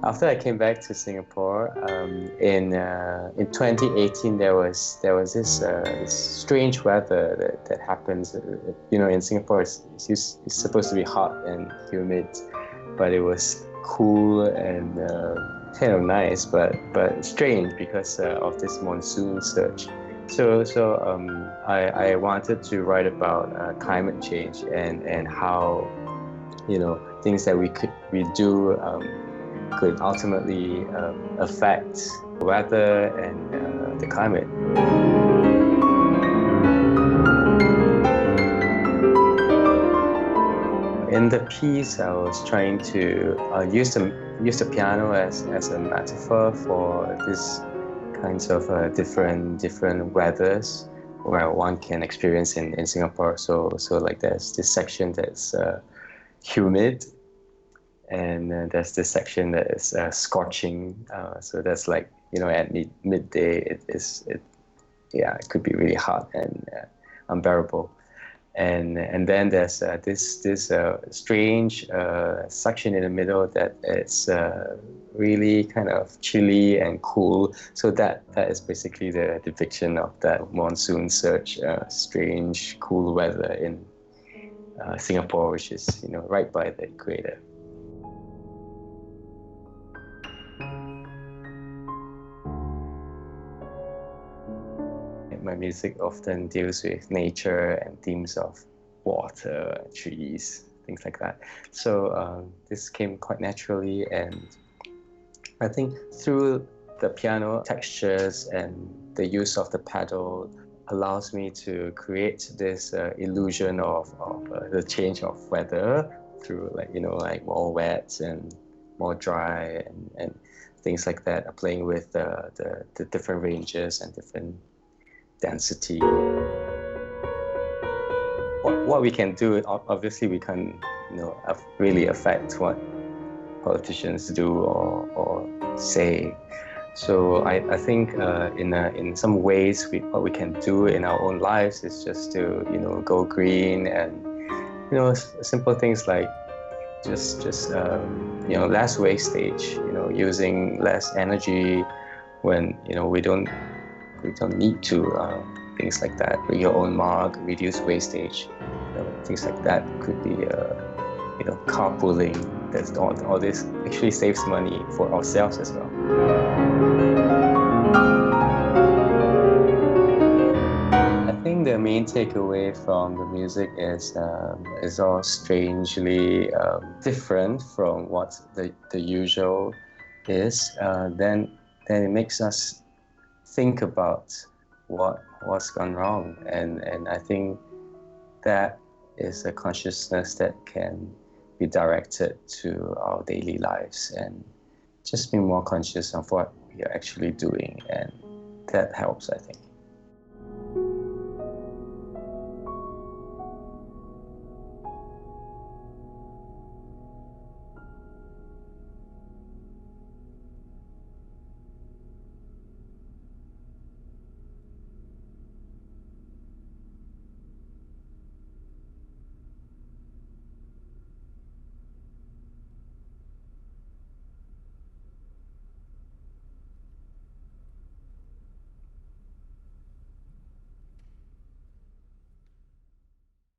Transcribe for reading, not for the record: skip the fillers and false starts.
After I came back to Singapore, in 2018 there was this strange weather that happens. In Singapore it's supposed to be hot and humid, but it was cool and kind of nice, but strange because of this monsoon surge. I wanted to write about climate change and how things that we do could ultimately affect the weather and the climate. In the piece, I was trying to use the piano as a metaphor for this kinds of different weathers where one can experience in Singapore. So like there's this section that's humid, and there's this section that is scorching. So that's like at midday it could be really hot and unbearable. And then there's this strange section in the middle that is really kind of chilly and cool. So that is basically the depiction of that monsoon surge, strange cool weather in Singapore, which is right by the equator. My music often deals with nature and themes of water, trees, things like that. So this came quite naturally, and I think through the piano textures and the use of the pedal allows me to create this illusion of the change of weather through like more wet and more dry and things like that, playing with the different ranges and different density. What we can do, obviously we can really affect what politicians do or say. So I think in some ways what we can do in our own lives is just to go green, and simple things like just less wastage, using less energy when we don't need to, things like that. Bring your own mug, reduce wastage, things like that. Could be carpooling. That's all this actually saves money for ourselves as well. I think the main takeaway from the music is all strangely different from what the usual is. Then it makes us think about what's gone wrong, and I think that is a consciousness that can be directed to our daily lives, and just be more conscious of what we are actually doing, and that helps, I think.